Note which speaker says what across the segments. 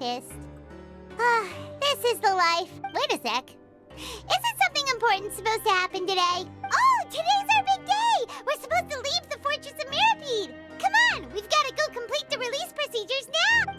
Speaker 1: noticed. This is the life. Wait a sec. Isn't something important supposed to happen today? Oh, today's our big day! We're supposed to leave the Fortress of Mirapede! Come on, we've got to go complete the release procedures now!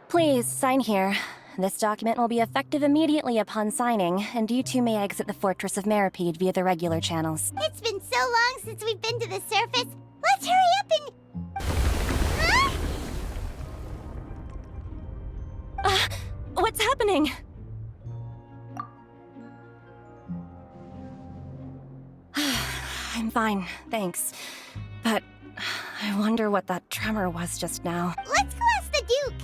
Speaker 2: Please, sign here. This document will be effective immediately upon signing, and you two may exit the Fortress of Mirapede via the regular channels.
Speaker 1: It's been so long since we've been to the surface. Let's hurry up and... Huh?
Speaker 2: What's happening? I'm fine, thanks. But I wonder what that tremor was just now.
Speaker 1: Let's go ask the Duke.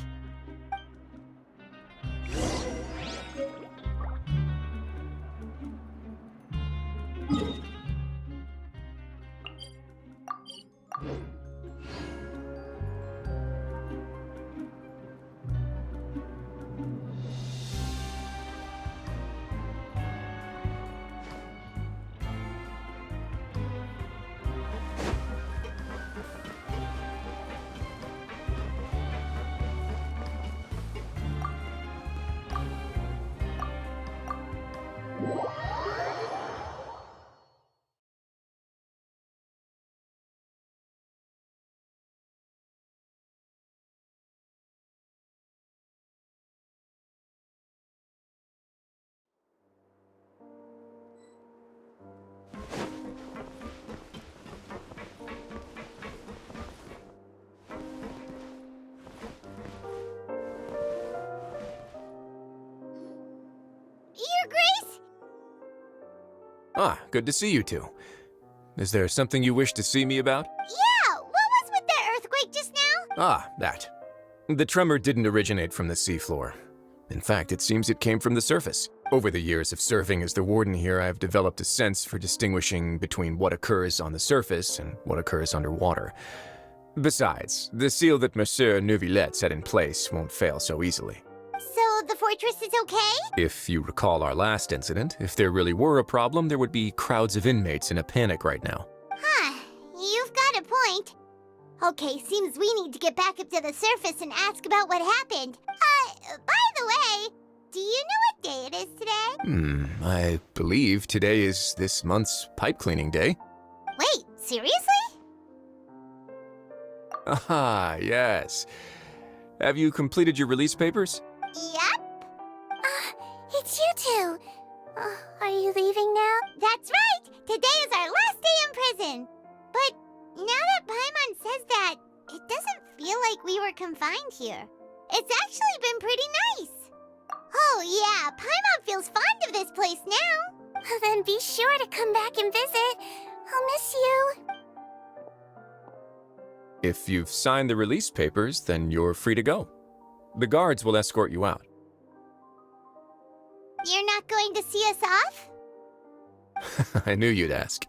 Speaker 1: Your Grace?
Speaker 3: Ah, good to see you two. Is there something you wish to see me about?
Speaker 1: Yeah, what was with that earthquake just now?
Speaker 3: Ah, that. The tremor didn't originate from the seafloor. In fact, it seems it came from the surface. Over the years of serving as the warden here, I have developed a sense for distinguishing between what occurs on the surface and what occurs underwater. Besides, the seal that Monsieur Neuvillette set in place won't fail so easily.
Speaker 1: So the fortress is okay?
Speaker 3: If you recall our last incident, if there really were a problem, there would be crowds of inmates in a panic right now.
Speaker 1: Huh, you've got a point. Okay, seems we need to get back up to the surface and ask about what happened. By the way, do you know what day it is today?
Speaker 3: I believe today is this month's pipe cleaning day.
Speaker 1: Wait, seriously?
Speaker 3: Ah, yes. Have you completed your release papers?
Speaker 1: Yep.
Speaker 4: It's you two. Are you leaving now?
Speaker 1: That's right! Today is our last day in prison! But now that Paimon says that, it doesn't feel like we were confined here. It's actually been pretty nice. Oh yeah, Paimon feels fond of this place now.
Speaker 4: Then be sure to come back and visit. I'll miss you.
Speaker 3: If you've signed the release papers, then you're free to go. The guards will escort you out.
Speaker 1: You're not going to see us off?
Speaker 3: I knew you'd ask.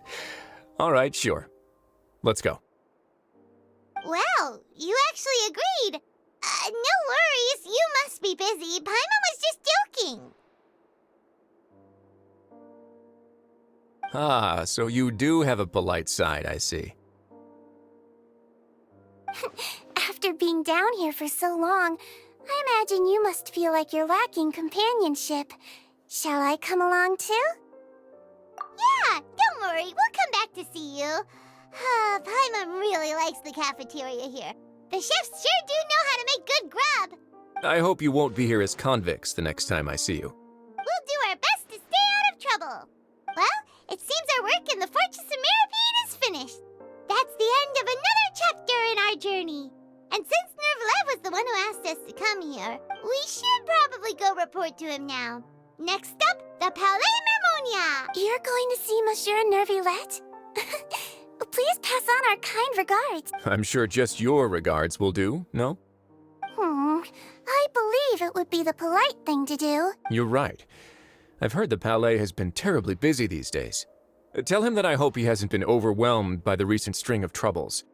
Speaker 3: All right, sure. Let's go.
Speaker 1: Well, you actually agreed. No worries, you must be busy. Paimon was just joking.
Speaker 3: Ah, so you do have a polite side, I see.
Speaker 4: After being down here for so long, I imagine you must feel like you're lacking companionship. Shall I come along too?
Speaker 1: Yeah, don't worry, we'll come back to see you. Paimon really likes the cafeteria here. The chefs sure do know how to make good grub.
Speaker 3: I hope you won't be here as convicts the next time I see you.
Speaker 1: We'll do our best to stay out of trouble. Well, it seems our work in the Fortress of Meripede is finished. That's the end of another chapter in our journey. And since Nervlev was the one who asked us to come here, we should probably go report to him now. Next up, the Palais Mermonia.
Speaker 4: You're going to see Monsieur Nervillette? Please pass on our kind regards.
Speaker 3: I'm sure just your regards will do, no?
Speaker 4: I believe it would be the polite thing to do.
Speaker 3: You're right. I've heard the Palais has been terribly busy these days. Tell him that I hope he hasn't been overwhelmed by the recent string of troubles.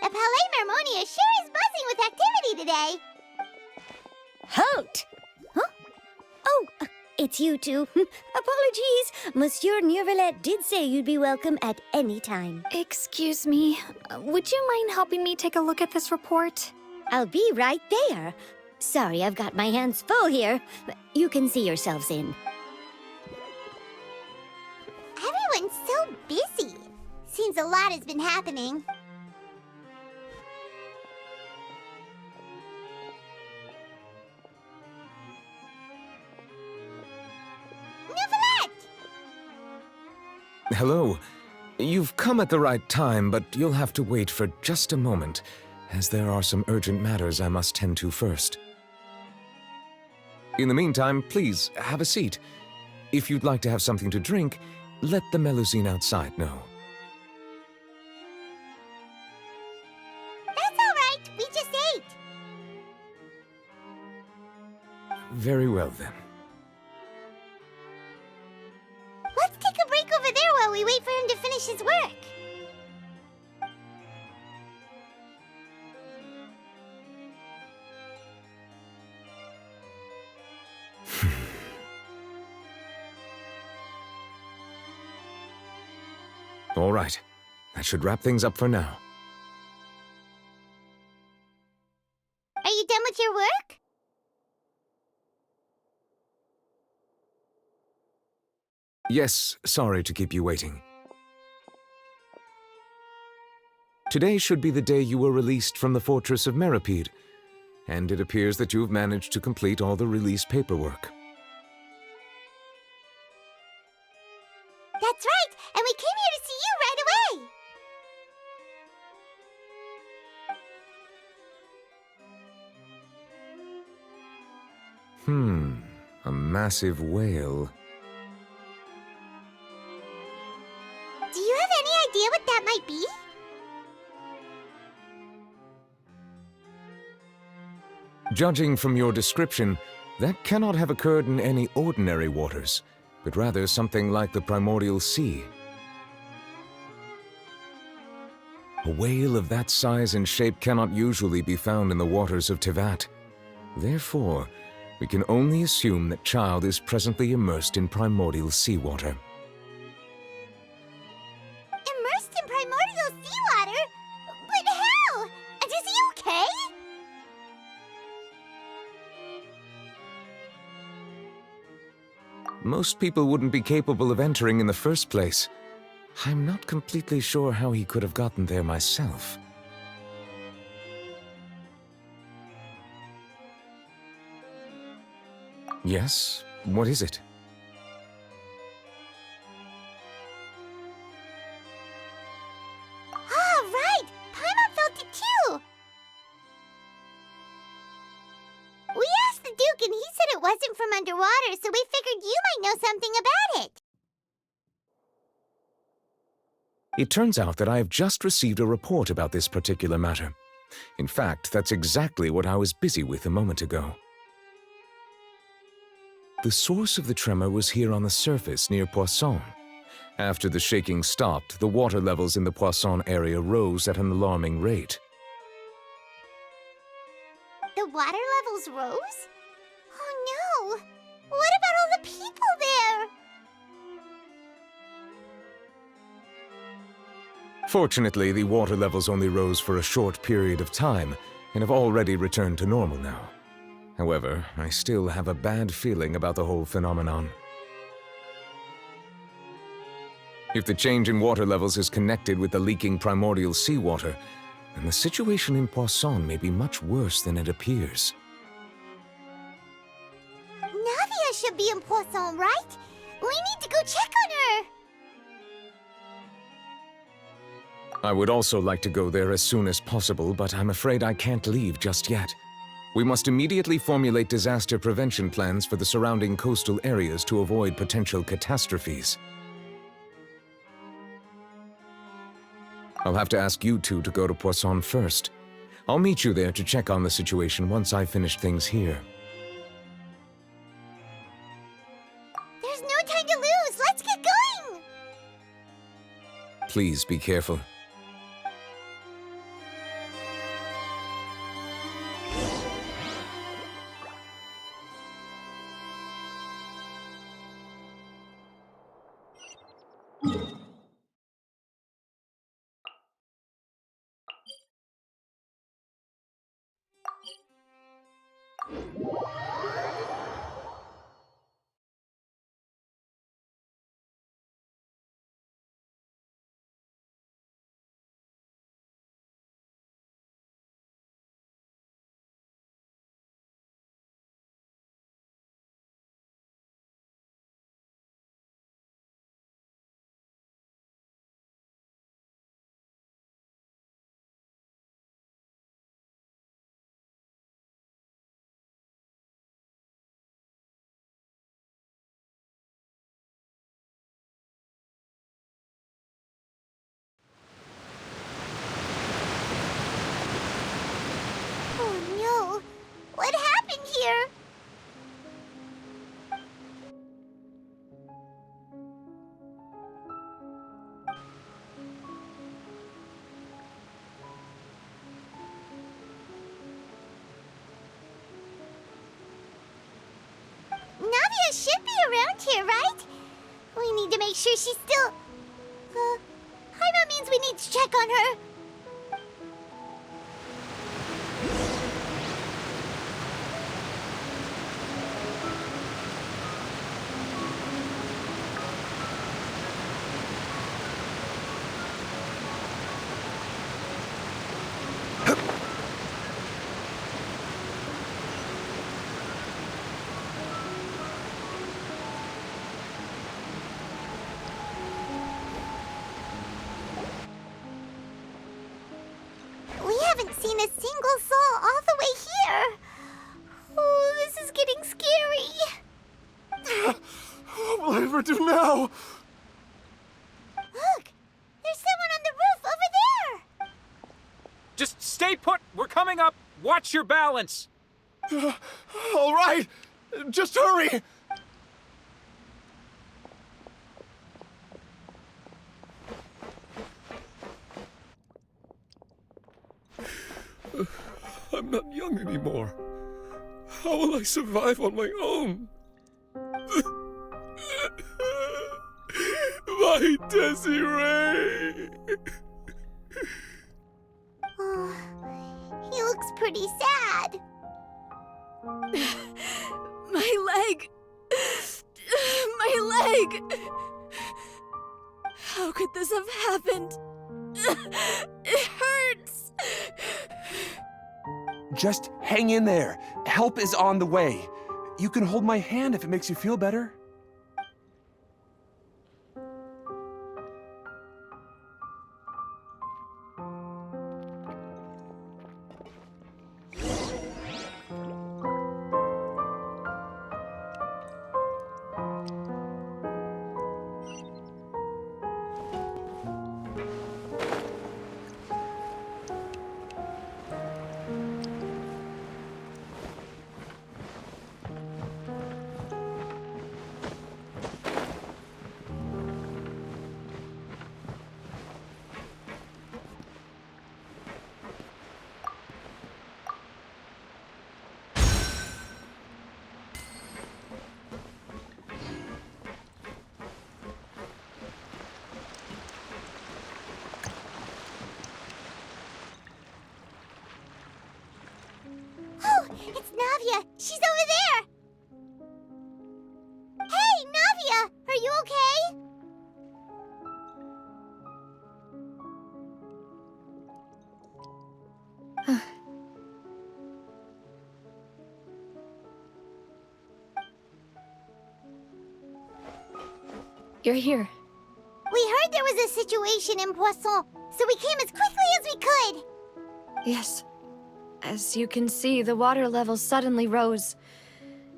Speaker 1: The Palais Mermonia sure is buzzing with activity today.
Speaker 5: Halt! Huh? Oh, it's you two. Apologies. Monsieur Nervillette did say you'd be welcome at any time.
Speaker 6: Excuse me, would you mind helping me take a look at this report?
Speaker 5: I'll be right there. Sorry, I've got my hands full here. You can see yourselves in.
Speaker 1: Everyone's so busy. Seems a lot has been happening.
Speaker 7: Hello. You've come at the right time, but you'll have to wait for just a moment, as there are some urgent matters I must tend to first. In the meantime, please, have a seat. If you'd like to have something to drink, let the Melusine outside know.
Speaker 1: That's all right. We just ate.
Speaker 7: Very well, then.
Speaker 1: Let's take a break over there while we wait for him to finish his work.
Speaker 7: All right. That should wrap things up for now.
Speaker 1: Are you done with your work?
Speaker 7: Yes, sorry to keep you waiting. Today should be the day you were released from the Fortress of Meripede, and it appears that you've managed to complete all the release paperwork.
Speaker 1: That's right, and we came here to see you right away.
Speaker 7: A massive whale.
Speaker 1: Do you have any idea what that might be?
Speaker 7: Judging from your description, that cannot have occurred in any ordinary waters, but rather something like the primordial sea. A whale of that size and shape cannot usually be found in the waters of Tevat. Therefore, we can only assume that Child is presently immersed in primordial seawater.
Speaker 1: Immersed in primordial seawater? But how? And is he okay?
Speaker 7: most people wouldn't be capable of entering in the first place. I'm not completely sure how he could have gotten there myself. Yes? What is it?
Speaker 1: Ah, right! Paimon felt it too! We asked the Duke and he said it wasn't from underwater, so we figured you might know something about it.
Speaker 7: It turns out that I have just received a report about this particular matter. In fact, that's exactly what I was busy with a moment ago. The source of the tremor was here on the surface near Poisson. After the shaking stopped, the water levels in the Poisson area rose at an alarming rate.
Speaker 1: The water levels rose? Oh no! What about all the people there?
Speaker 7: Fortunately, the water levels only rose for a short period of time and have already returned to normal now. However, I still have a bad feeling about the whole phenomenon. If the change in water levels is connected with the leaking primordial seawater, then the situation in Poisson may be much worse than it appears.
Speaker 1: Navia should be in Poisson, right? We need to go check on her!
Speaker 7: I would also like to go there as soon as possible, but I'm afraid I can't leave just yet. We must immediately formulate disaster prevention plans for the surrounding coastal areas to avoid potential catastrophes. I'll have to ask you two to go to Poisson first. I'll meet you there to check on the situation once I've finished things here.
Speaker 1: There's no time to lose! Let's get going!
Speaker 7: Please be careful.
Speaker 1: Oh no! What happened here? Navia should be around here, right? We need to make sure she's still... Paimon means we need to check on her. We haven't seen a single soul all the way here. Oh, this is getting scary.
Speaker 8: What will I ever do now?
Speaker 1: Look, there's someone on the roof over there.
Speaker 9: Just stay put! We're coming up! Watch your balance!
Speaker 8: All right, just hurry! I'm not young anymore. How will I survive on my own? My Desiree!
Speaker 1: Oh, he looks pretty sad.
Speaker 5: My leg! My
Speaker 6: leg! How could this have happened? It hurts!
Speaker 10: Just hang in there. Help is on the way. You can hold my hand if it makes you feel better.
Speaker 1: Oh, it's Navia! She's over there! Hey, Navia! Are you okay?
Speaker 6: You're here.
Speaker 1: We heard there was a situation in Poisson, so we came as quickly as we could!
Speaker 6: Yes. As you can see, the water level suddenly rose.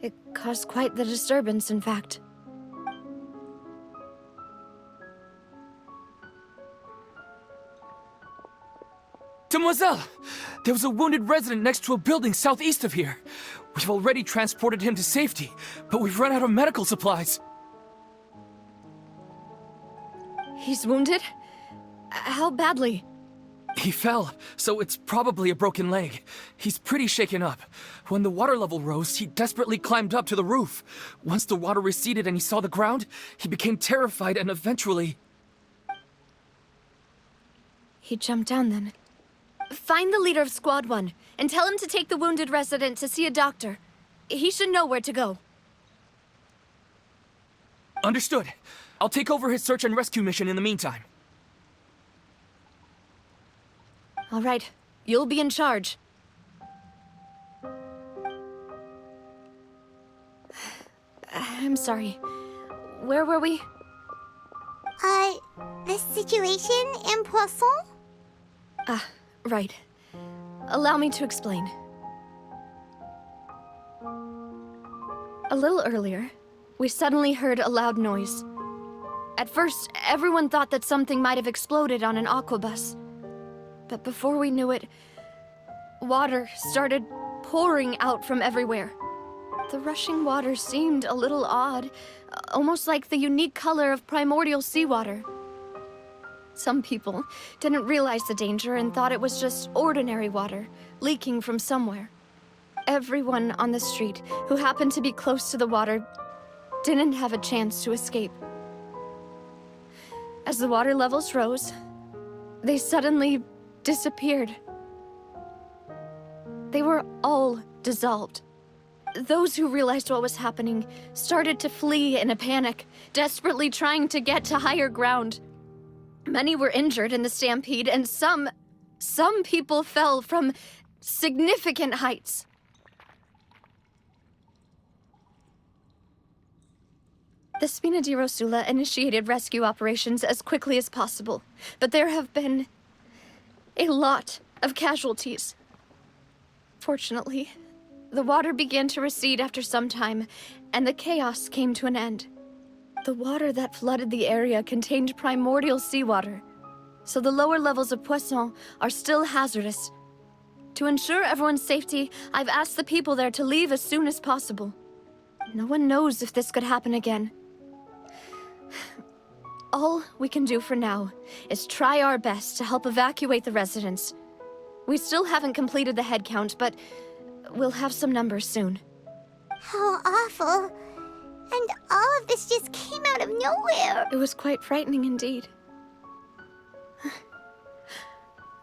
Speaker 6: It caused quite the disturbance, in fact.
Speaker 9: Demoiselle! There was a wounded resident next to a building southeast of here. We've already transported him to safety, but we've run out of medical supplies.
Speaker 6: He's wounded? How badly?
Speaker 9: He fell, so it's probably a broken leg. He's pretty shaken up. When the water level rose, he desperately climbed up to the roof. Once the water receded and he saw the ground, he became terrified and eventually...
Speaker 6: He jumped down then. Find the leader of Squad 1 and tell him to take the wounded resident to see a doctor. He should know where to go.
Speaker 9: Understood. I'll take over his search and rescue mission in the meantime.
Speaker 6: All right. You'll be in charge. I'm sorry. Where were we?
Speaker 1: The situation in Poisson?
Speaker 6: Ah, right. Allow me to explain. A little earlier, we suddenly heard a loud noise. At first, everyone thought that something might have exploded on an aquabus. But before we knew it, water started pouring out from everywhere. The rushing water seemed a little odd, almost like the unique color of primordial seawater. Some people didn't realize the danger and thought it was just ordinary water, leaking from somewhere. Everyone on the street who happened to be close to the water didn't have a chance to escape. As the water levels rose, they suddenly disappeared. They were all dissolved. Those who realized what was happening started to flee in a panic, desperately trying to get to higher ground. Many were injured in the stampede, and some people fell from significant heights. The Spina di Rosula initiated rescue operations as quickly as possible, but there have been a lot of casualties. Fortunately, the water began to recede after some time, and the chaos came to an end. The water that flooded the area contained primordial seawater, so the lower levels of Poisson are still hazardous. To ensure everyone's safety, I've asked the people there to leave as soon as possible. No one knows if this could happen again. All we can do for now is try our best to help evacuate the residents. We still haven't completed the head count, but we'll have some numbers soon.
Speaker 1: How awful. And all of this just came out of nowhere.
Speaker 6: It was quite frightening indeed.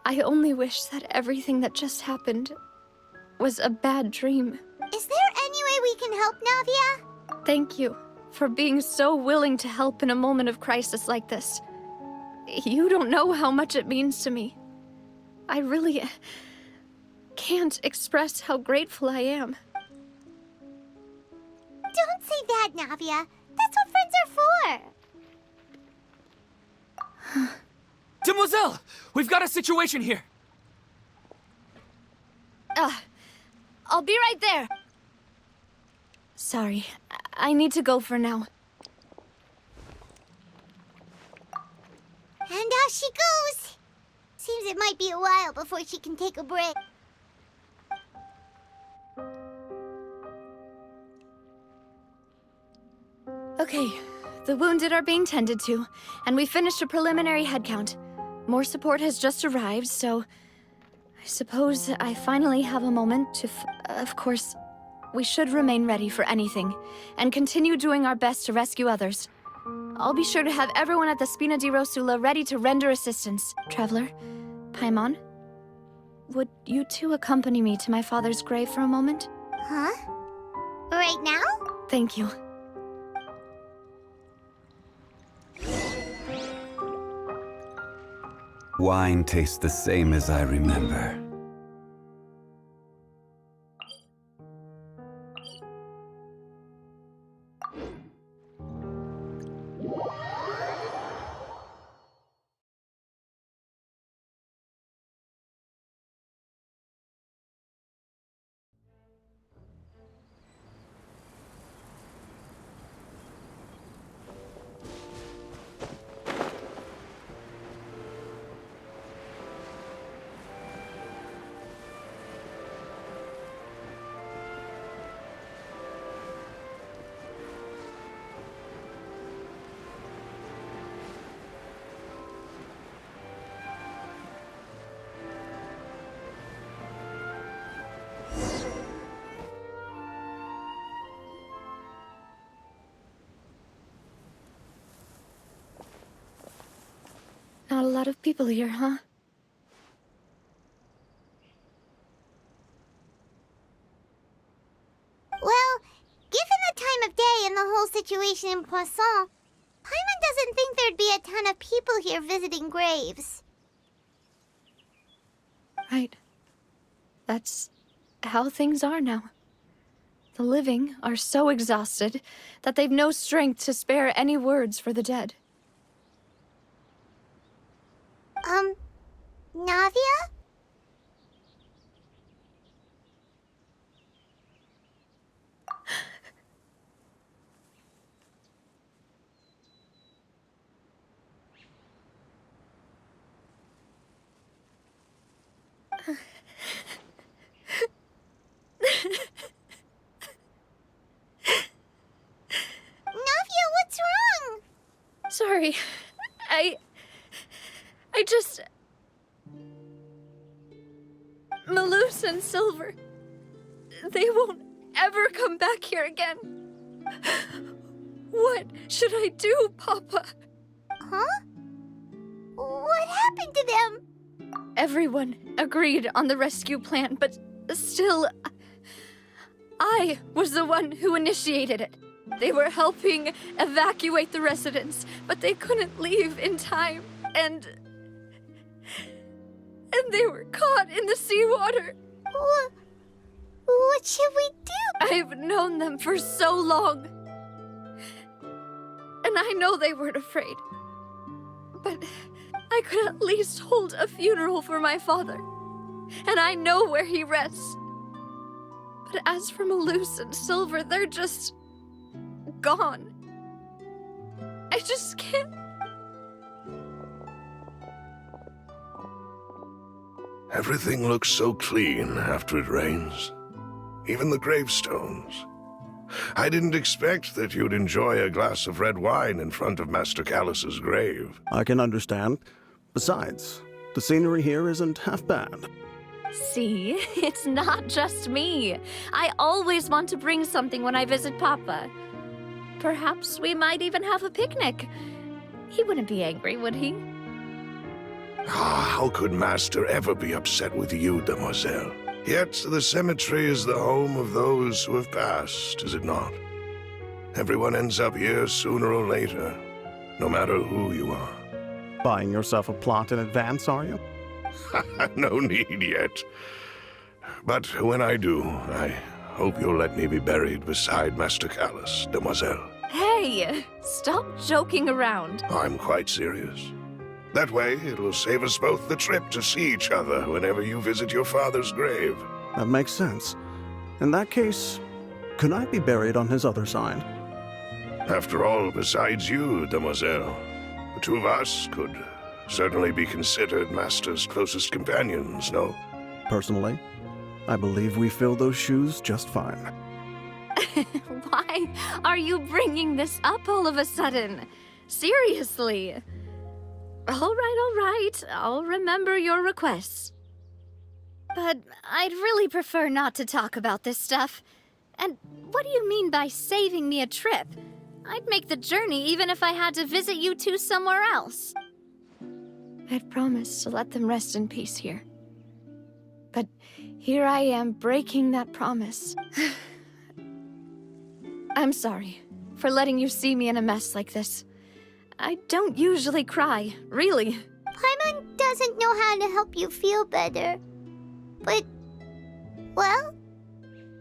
Speaker 6: I only wish that everything that just happened was a bad dream.
Speaker 1: Is there any way we can help, Navia?
Speaker 6: Thank you for being so willing to help in a moment of crisis like this. You don't know how much it means to me. I really can't express how grateful I am.
Speaker 1: Don't say that, Navia. That's what friends are for.
Speaker 9: Demoiselle! We've got a situation here!
Speaker 6: I'll be right there. Sorry, I need to go for now.
Speaker 1: And out she goes. Seems it might be a while before she can take a break.
Speaker 6: Okay, the wounded are being tended to, and we finished a preliminary head count. More support has just arrived, so I suppose I finally have a moment to of course, we should remain ready for anything, and continue doing our best to rescue others. I'll be sure to have everyone at the Spina di Rosula ready to render assistance. Traveler, Paimon, would you two accompany me to my father's grave for a moment?
Speaker 1: Huh? Right now?
Speaker 6: Thank you.
Speaker 11: Wine tastes the same as I remember.
Speaker 6: Not a lot of people here, huh?
Speaker 1: Well, given the time of day and the whole situation in Poisson, Paimon doesn't think there'd be a ton of people here visiting graves.
Speaker 6: Right. That's how things are now. The living are so exhausted that they've no strength to spare any words for the dead.
Speaker 1: Navia? Navia, what's wrong?
Speaker 6: Sorry. I just... Malus and Silver, they won't ever come back here again. What should I do, Papa?
Speaker 1: Huh? What happened to them?
Speaker 6: Everyone agreed on the rescue plan, but still, I was the one who initiated it. They were helping evacuate the residents, but they couldn't leave in time, and they were caught in the seawater.
Speaker 1: What should we do?
Speaker 6: I've known them for so long. And I know they weren't afraid. But I could at least hold a funeral for my father. And I know where he rests. But as for Malus and Silver, they're just... gone. I just can't...
Speaker 8: Everything looks so clean after it rains. Even the gravestones. I didn't expect that you'd enjoy a glass of red wine in front of Master Callus's grave.
Speaker 12: I can understand. Besides, the scenery here isn't half bad.
Speaker 6: See, it's not just me. I always want to bring something when I visit Papa. Perhaps we might even have a picnic. He wouldn't be angry, would he?
Speaker 8: How could Master ever be upset with you, Demoiselle? Yet the cemetery is the home of those who have passed, is it not? Everyone ends up here sooner or later, no matter who you are.
Speaker 12: Buying yourself a plot in advance, are you?
Speaker 8: No need yet. But when I do, I hope you'll let me be buried beside Master Callus, demoiselle.
Speaker 6: Hey, stop joking around.
Speaker 8: I'm quite serious. That way, it will save us both the trip to see each other whenever you visit your father's grave.
Speaker 12: That makes sense. In that case, could I be buried on his other side?
Speaker 8: After all, besides you, demoiselle, the two of us could certainly be considered Master's closest companions, no?
Speaker 12: Personally, I believe we fill those shoes just fine.
Speaker 6: Why are you bringing this up all of a sudden? Seriously. All right. I'll remember your requests. But I'd really prefer not to talk about this stuff. And what do you mean by saving me a trip? I'd make the journey even if I had to visit you two somewhere else. I'd promised to let them rest in peace here. But here I am breaking that promise. I'm sorry for letting you see me in a mess like this. I don't usually cry, really.
Speaker 1: Paimon doesn't know how to help you feel better. But, well,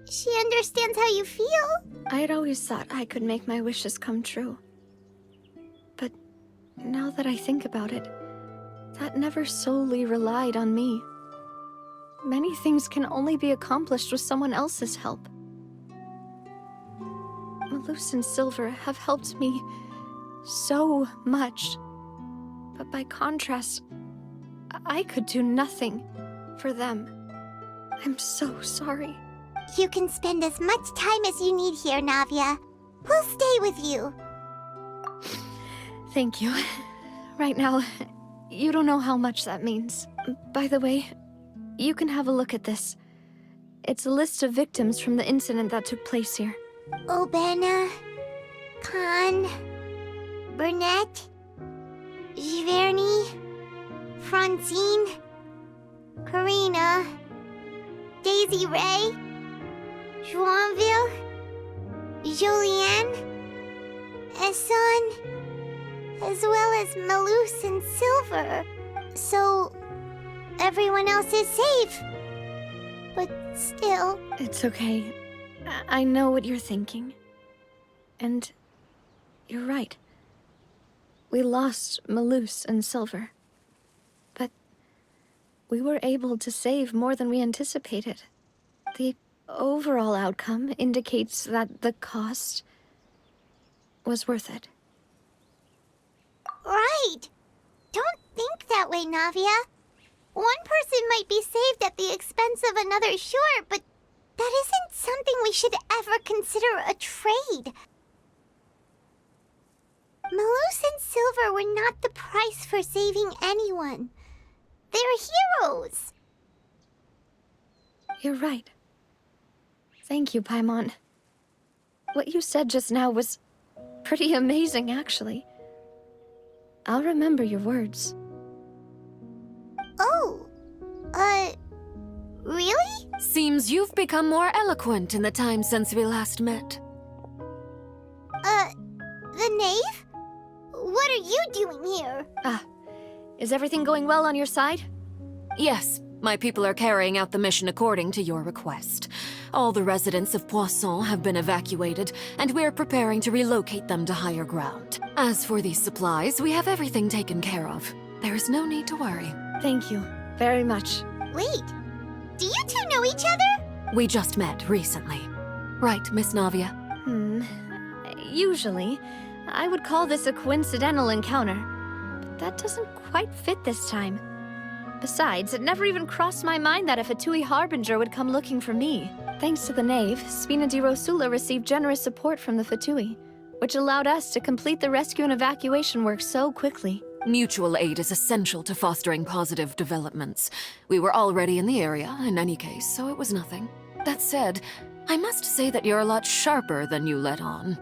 Speaker 1: she understands how you feel.
Speaker 6: I had always thought I could make my wishes come true. But now that I think about it, that never solely relied on me. Many things can only be accomplished with someone else's help. Malus and Silver have helped me so much. But by contrast, I could do nothing for them. I'm so sorry.
Speaker 1: You can spend as much time as you need here, Navia. We'll stay with you.
Speaker 6: Thank you. Right now, you don't know how much that means. By the way, you can have a look at this. It's a list of victims from the incident that took place here.
Speaker 1: Obena, Khan, Burnett, Giverny, Francine, Karina, Daisy Ray, Joinville, Julianne, Esson, as well as Malus and Silver. So, everyone else is safe. But still...
Speaker 6: It's okay. I know what you're thinking. And you're right. We lost Malus and Silver. But we were able to save more than we anticipated. The overall outcome indicates that the cost was worth it.
Speaker 1: Right! Don't think that way, Navia. One person might be saved at the expense of another, sure, but that isn't something we should ever consider a trade. Malus and Silver were not the price for saving anyone. They're heroes.
Speaker 6: You're right. Thank you, Paimon. What you said just now was pretty amazing, actually. I'll remember your words.
Speaker 1: Oh, really?
Speaker 13: Seems you've become more eloquent in the time since we last met.
Speaker 1: The knave? What are you doing here?
Speaker 6: Is everything going well on your side?
Speaker 13: Yes, my people are carrying out the mission according to your request. All the residents of Poisson have been evacuated, and we're preparing to relocate them to higher ground. As for these supplies, we have everything taken care of. There's no need to worry.
Speaker 6: Thank you very much.
Speaker 1: Wait, do you two know each other?
Speaker 13: We just met recently. Right, Miss Navia?
Speaker 6: Usually, I would call this a coincidental encounter, but that doesn't quite fit this time. Besides, it never even crossed my mind that a Fatui Harbinger would come looking for me. Thanks to the Knave, Spina di Rosula received generous support from the Fatui, which allowed us to complete the rescue and evacuation work so quickly.
Speaker 13: Mutual aid is essential to fostering positive developments. We were already in the area, in any case, so it was nothing. That said, I must say that you're a lot sharper than you let on.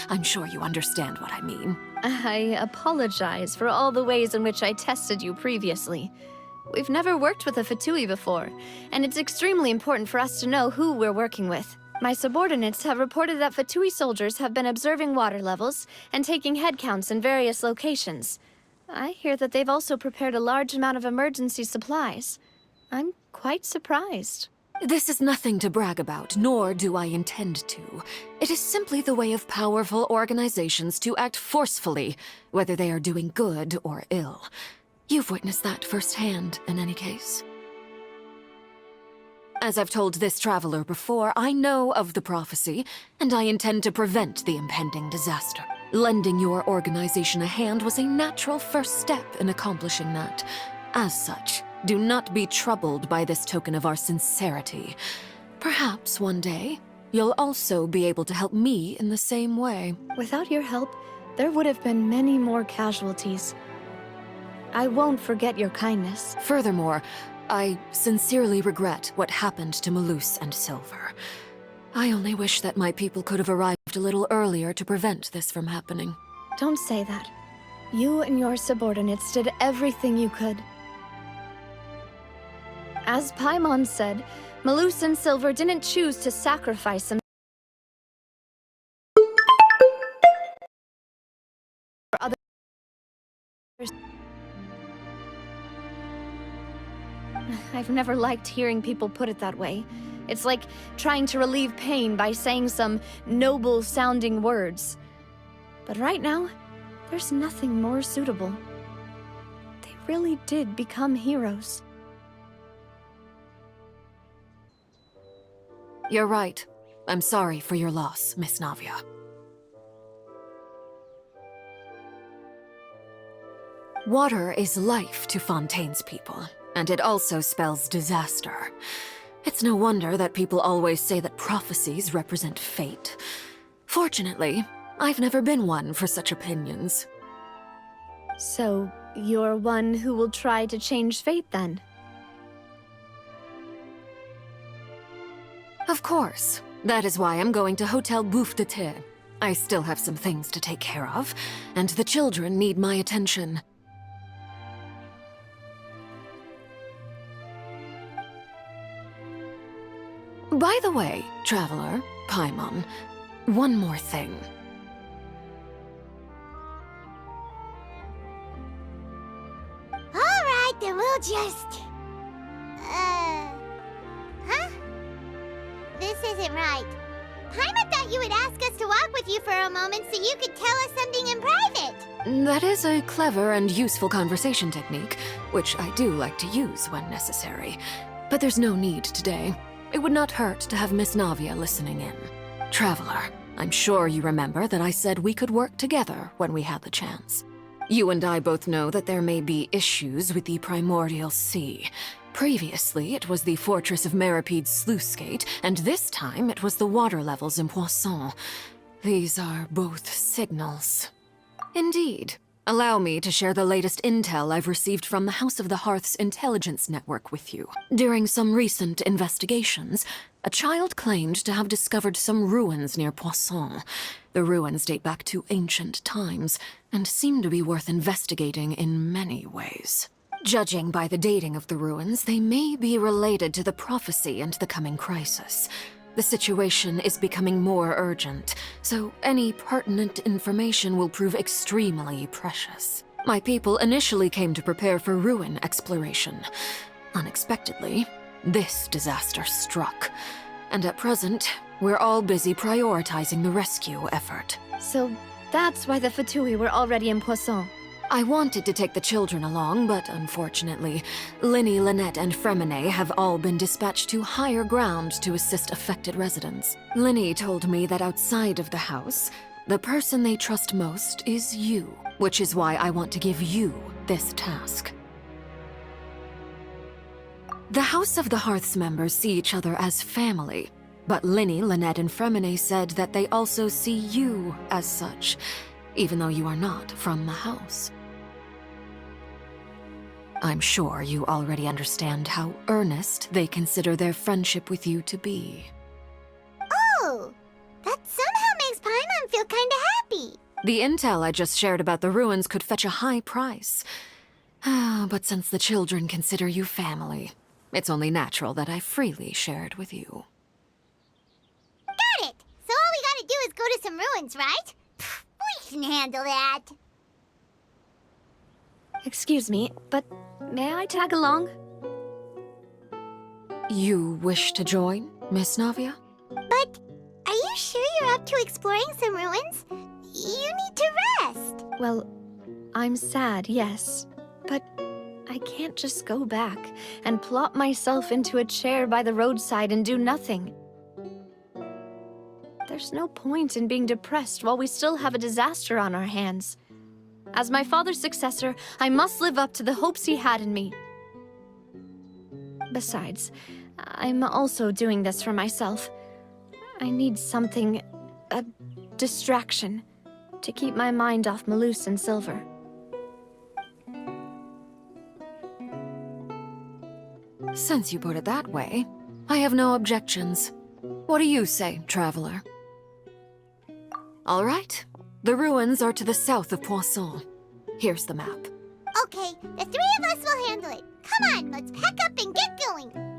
Speaker 13: I'm sure you understand what I mean.
Speaker 6: I apologize for all the ways in which I tested you previously. We've never worked with a Fatui before, and it's extremely important for us to know who we're working with. My subordinates have reported that Fatui soldiers have been observing water levels and taking head counts in various locations. I hear that they've also prepared a large amount of emergency supplies. I'm quite surprised.
Speaker 13: This is nothing to brag about, nor do I intend to. It is simply the way of powerful organizations to act forcefully, whether they are doing good or ill. You've witnessed that firsthand, in any case. As I've told this traveler before, I know of the prophecy, and I intend to prevent the impending disaster. Lending your organization a hand was a natural first step in accomplishing that. As such, do not be troubled by this token of our sincerity. Perhaps one day, you'll also be able to help me in the same way.
Speaker 6: Without your help, there would have been many more casualties. I won't forget your kindness.
Speaker 13: Furthermore, I sincerely regret what happened to Malus and Silver. I only wish that my people could have arrived a little earlier to prevent this from happening.
Speaker 6: Don't say that. You and your subordinates did everything you could. As Paimon said, Malus and Silver didn't choose to sacrifice them for others. I've never liked hearing people put it that way. It's like trying to relieve pain by saying some noble-sounding words. But right now, there's nothing more suitable. They really did become heroes.
Speaker 13: You're right. I'm sorry for your loss, Miss Navia. Water is life to Fontaine's people, and it also spells disaster. It's no wonder that people always say that prophecies represent fate. Fortunately, I've never been one for such opinions.
Speaker 6: So, you're one who will try to change fate, then?
Speaker 13: Of course. That is why I'm going to Hotel Bouffe de Thé. I still have some things to take care of, and the children need my attention. By the way, Traveler, Paimon, one more thing.
Speaker 1: Alright, then we'll just... Huh? This isn't right. Paimon thought you would ask us to walk with you for a moment so you could tell us something in private.
Speaker 13: That is a clever and useful conversation technique, which I do like to use when necessary. But there's no need today. It would not hurt to have Miss Navia listening in. Traveler, I'm sure you remember that I said we could work together when we had the chance. You and I both know that there may be issues with the Primordial Sea. Previously, it was the Fortress of Meripede's sluice gate, and this time it was the water levels in Poisson. These are both signals. Indeed. Allow me to share the latest intel I've received from the House of the Hearth's intelligence network with you. During some recent investigations, a child claimed to have discovered some ruins near Poisson. The ruins date back to ancient times, and seem to be worth investigating in many ways. Judging by the dating of the ruins, they may be related to the prophecy and the coming crisis. The situation is becoming more urgent, so any pertinent information will prove extremely precious. My people initially came to prepare for ruin exploration. Unexpectedly, this disaster struck, and at present, we're all busy prioritizing the rescue effort.
Speaker 6: So that's why the Fatui were already in Poisson.
Speaker 13: I wanted to take the children along, but unfortunately, Linny, Lynette, and Fremine have all been dispatched to higher ground to assist affected residents. Linny told me that outside of the house, the person they trust most is you, which is why I want to give you this task. The House of the Hearth's members see each other as family, but Linny, Lynette, and Fremine said that they also see you as such, even though you are not from the house. I'm sure you already understand how earnest they consider their friendship with you to be.
Speaker 1: Oh, that somehow makes Paimon feel kinda happy.
Speaker 13: The intel I just shared about the ruins could fetch a high price. But since the children consider you family, it's only natural that I freely share it with you.
Speaker 1: go to some ruins, right? Pfft, we can handle that.
Speaker 6: Excuse me, but may I tag along?
Speaker 13: You wish to join, Miss Navia?
Speaker 1: But are you sure you're up to exploring some ruins? You need to rest.
Speaker 6: Well, I'm sad, yes. But I can't just go back and plop myself into a chair by the roadside and do nothing. There's no point in being depressed while we still have a disaster on our hands. As my father's successor, I must live up to the hopes he had in me. Besides, I'm also doing this for myself. I need something, a distraction, to keep my mind off Malus and Silver.
Speaker 13: Since you put it that way, I have no objections. What do you say, traveler? All right. The ruins are to the south of Poisson. Here's the map.
Speaker 1: Okay, the three of us will handle it. Come on, let's pack up and get going.